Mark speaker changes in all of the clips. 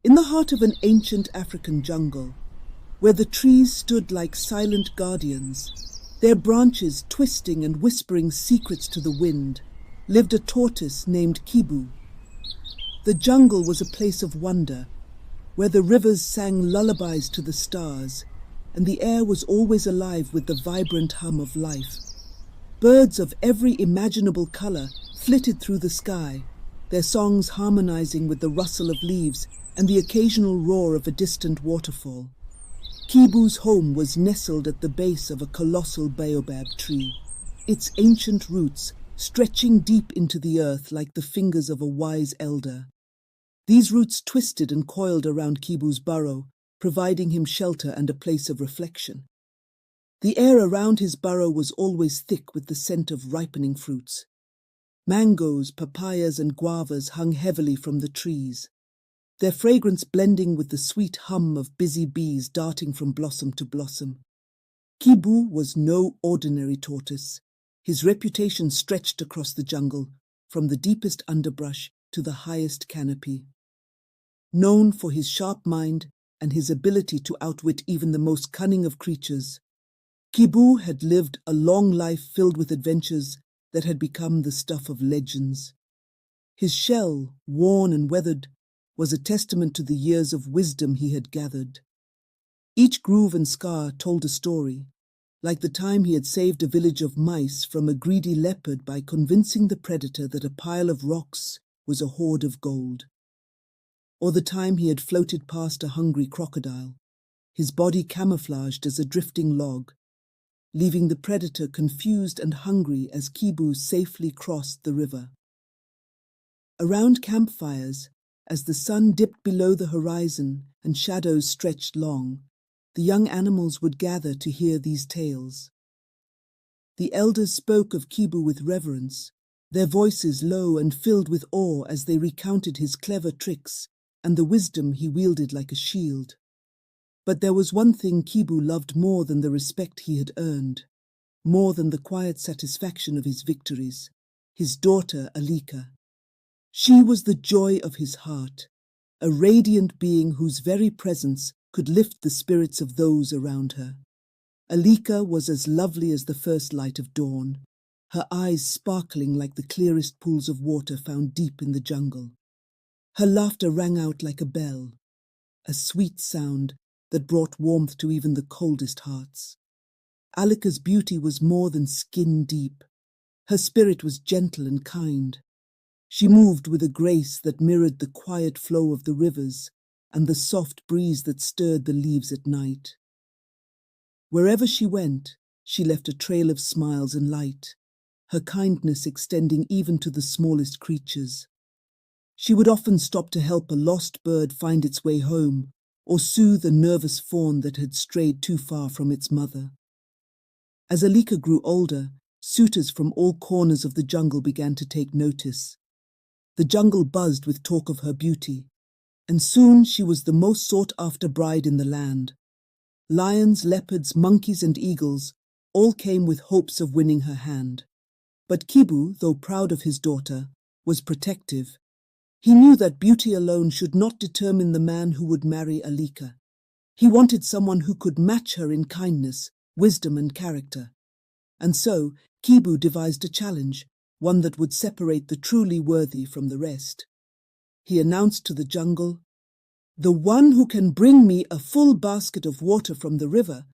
Speaker 1: In the heart of an ancient African jungle, where the trees stood like silent guardians, their branches twisting and whispering secrets to the wind, lived a tortoise named Kibu. The jungle was a place of wonder, where the rivers sang lullabies to the stars, and the air was always alive with the vibrant hum of life. Birds of every imaginable color flitted through the sky, their songs harmonizing with the rustle of leaves and the occasional roar of a distant waterfall. Kibu's home was nestled at the base of a colossal baobab tree, its ancient roots stretching deep into the earth like the fingers of a wise elder. These roots twisted and coiled around Kibu's burrow, providing him shelter and a place of reflection. The air around his burrow was always thick with the scent of ripening fruits. Mangoes, papayas, and guavas hung heavily from the trees, their fragrance blending with the sweet hum of busy bees darting from blossom to blossom. Kibu was no ordinary tortoise. His reputation stretched across the jungle, from the deepest underbrush to the highest canopy. Known for his sharp mind and his ability to outwit even the most cunning of creatures, Kibu had lived a long life filled with adventures that had become the stuff of legends. His shell, worn and weathered, was a testament to the years of wisdom he had gathered. Each groove and scar told a story, like the time he had saved a village of mice from a greedy leopard by convincing the predator that a pile of rocks was a hoard of gold. Or the time he had floated past a hungry crocodile, his body camouflaged as a drifting log, leaving the predator confused and hungry as Kibu safely crossed the river. Around campfires, as the sun dipped below the horizon and shadows stretched long, the young animals would gather to hear these tales. The elders spoke of Kibu with reverence, their voices low and filled with awe as they recounted his clever tricks and the wisdom he wielded like a shield. But there was one thing Kibu loved more than the respect he had earned, more than the quiet satisfaction of his victories: his daughter Alika. She was the joy of his heart, a radiant being whose very presence could lift the spirits of those around her. Alika was as lovely as the first light of dawn, her eyes sparkling like the clearest pools of water found deep in the jungle. Her laughter rang out like a bell, a sweet sound that brought warmth to even the coldest hearts. Alika's beauty was more than skin deep. Her spirit was gentle and kind. She moved with a grace that mirrored the quiet flow of the rivers and the soft breeze that stirred the leaves at night. Wherever she went, she left a trail of smiles and light, her kindness extending even to the smallest creatures. She would often stop to help a lost bird find its way home, or soothe a nervous fawn that had strayed too far from its mother. As Alika grew older, suitors from all corners of the jungle began to take notice. The jungle buzzed with talk of her beauty, and soon she was the most sought-after bride in the land. Lions, leopards, monkeys, and eagles all came with hopes of winning her hand. But Kibu, though proud of his daughter, was protective. He knew that beauty alone should not determine the man who would marry Alika. He wanted someone who could match her in kindness, wisdom, and character. And so Kibu devised a challenge, one that would separate the truly worthy from the rest. He announced to the jungle, "The one who can bring me a full basket of water from the river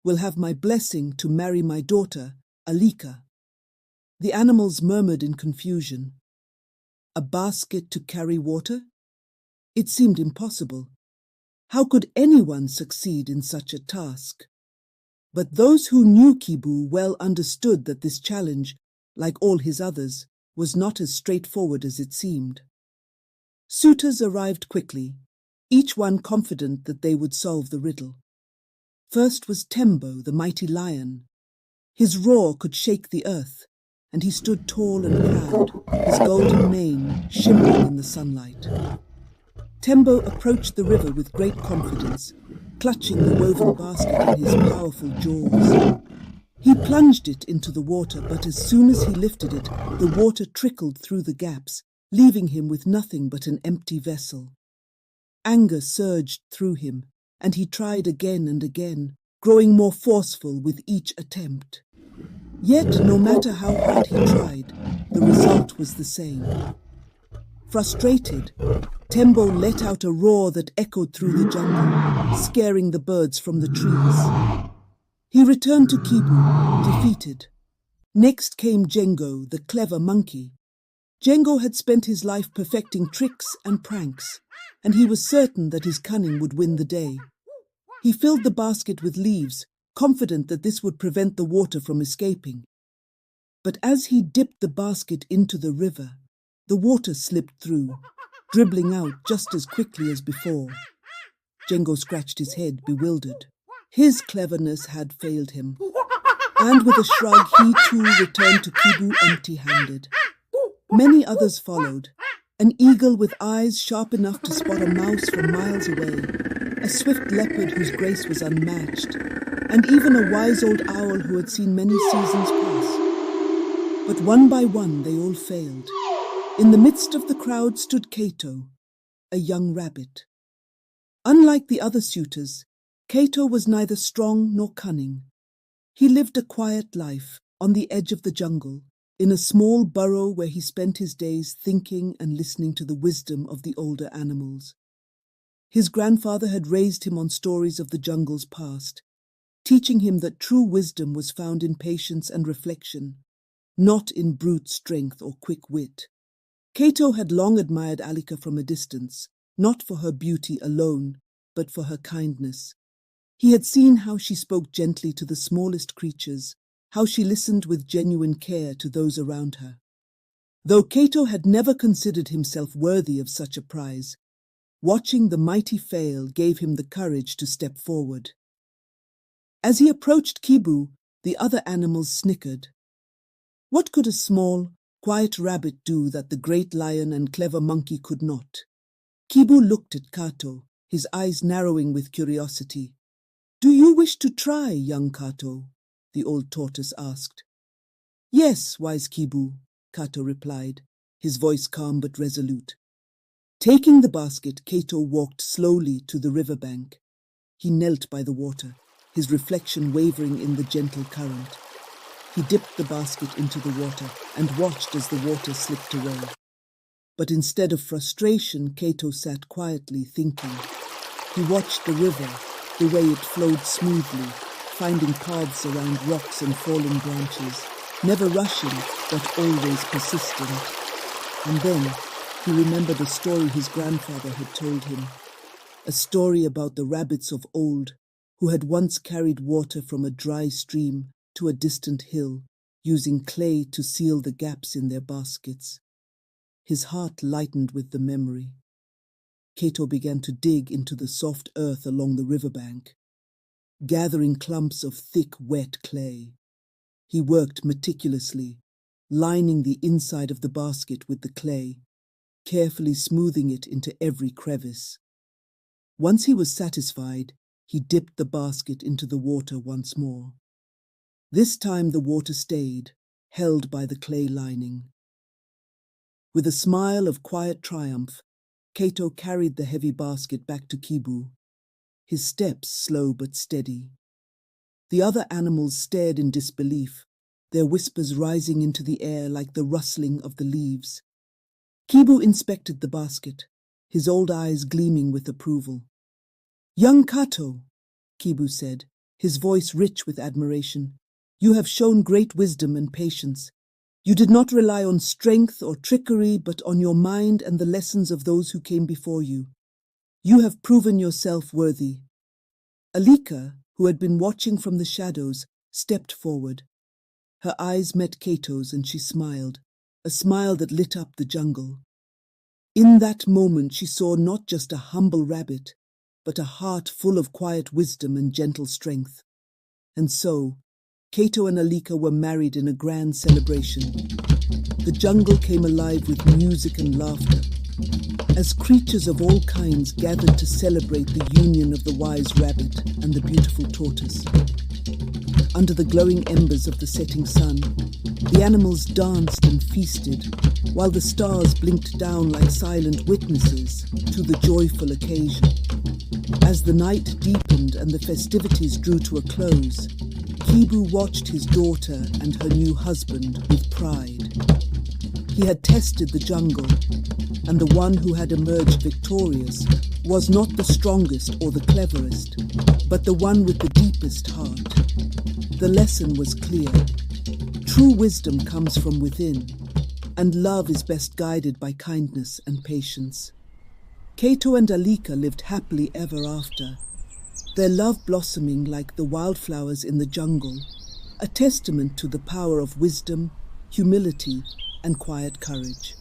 Speaker 1: will have my blessing to marry my daughter, Alika." The animals murmured in confusion. A basket to carry water? It seemed impossible. How could anyone succeed in such a task? But those who knew Kibu well understood that this challenge, like all his others, was not as straightforward as it seemed. Suitors arrived quickly, each one confident that they would solve the riddle. First was Tembo, the mighty lion. His roar could shake the earth, and he stood tall and proud, his golden mane shimmering in the sunlight. Tembo approached the river with great confidence, clutching the woven basket in his powerful jaws. He plunged it into the water, but as soon as he lifted it, the water trickled through the gaps, leaving him with nothing but an empty vessel. Anger surged through him, and he tried again and again, growing more forceful with each attempt. Yet, no matter how hard he tried, the result was the same. Frustrated, Tembo let out a roar that echoed through the jungle, scaring the birds from the trees. He returned to Kibu, defeated. Next came Django, the clever monkey. Django had spent his life perfecting tricks and pranks, and he was certain that his cunning would win the day. He filled the basket with leaves, confident that this would prevent the water from escaping. But as he dipped the basket into the river, the water slipped through, dribbling out just as quickly as before. Django scratched his head, bewildered. His cleverness had failed him, and with a shrug he too returned to Kibu empty-handed. Many others followed. An eagle with eyes sharp enough to spot a mouse from miles away, a swift leopard whose grace was unmatched, and even a wise old owl who had seen many seasons pass. But one by one they all failed. In the midst of the crowd stood Kato, a young rabbit. Unlike the other suitors, Kato was neither strong nor cunning. He lived a quiet life on the edge of the jungle, in a small burrow where he spent his days thinking and listening to the wisdom of the older animals. His grandfather had raised him on stories of the jungle's past, teaching him that true wisdom was found in patience and reflection, not in brute strength or quick wit. Kato had long admired Alika from a distance, not for her beauty alone, but for her kindness. He had seen how she spoke gently to the smallest creatures, how she listened with genuine care to those around her. Though Kato had never considered himself worthy of such a prize, watching the mighty fail gave him the courage to step forward. As he approached Kibu, the other animals snickered. What could a small, quiet rabbit do that the great lion and clever monkey could not? Kibu looked at Kato, his eyes narrowing with curiosity. "Do you wish to try, young Kato?" the old tortoise asked. "Yes, wise Kibu," Kato replied, his voice calm but resolute. Taking the basket, Kato walked slowly to the riverbank. He knelt by the water, his reflection wavering in the gentle current. He dipped the basket into the water and watched as the water slipped away. But instead of frustration, Kato sat quietly thinking. He watched the river, the way it flowed smoothly, finding paths around rocks and fallen branches, never rushing, but always persistent. And then he remembered a story his grandfather had told him, a story about the rabbits of old who had once carried water from a dry stream to a distant hill, using clay to seal the gaps in their baskets. His heart lightened with the memory. Kato began to dig into the soft earth along the riverbank, gathering clumps of thick, wet clay. He worked meticulously, lining the inside of the basket with the clay, carefully smoothing it into every crevice. Once he was satisfied, he dipped the basket into the water once more. This time the water stayed, held by the clay lining. With a smile of quiet triumph, Kato carried the heavy basket back to Kibu, his steps slow but steady. The other animals stared in disbelief, their whispers rising into the air like the rustling of the leaves. Kibu inspected the basket, his old eyes gleaming with approval. "Young Kato," Kibu said, his voice rich with admiration, "you have shown great wisdom and patience. You did not rely on strength or trickery, but on your mind and the lessons of those who came before you. You have proven yourself worthy." Alika, who had been watching from the shadows, stepped forward. Her eyes met Kato's and she smiled, a smile that lit up the jungle. In that moment she saw not just a humble rabbit, but a heart full of quiet wisdom and gentle strength. And so, Kato and Alika were married in a grand celebration. The jungle came alive with music and laughter, as creatures of all kinds gathered to celebrate the union of the wise rabbit and the beautiful tortoise. under the glowing embers of the setting sun. The animals danced and feasted, while the stars blinked down like silent witnesses to the joyful occasion. As the night deepened and the festivities drew to a close, Kibu watched his daughter and her new husband with pride. He had tested the jungle, and the one who had emerged victorious was not the strongest or the cleverest, but the one with the deepest heart. The lesson was clear. True wisdom comes from within, and love is best guided by kindness and patience. Kato and Alika lived happily ever after, their love blossoming like the wildflowers in the jungle, a testament to the power of wisdom, humility, and quiet courage.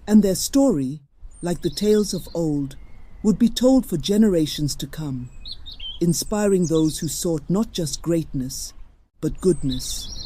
Speaker 1: And their story, like the tales of old, would be told for generations to come, inspiring those who sought not just greatness, but goodness.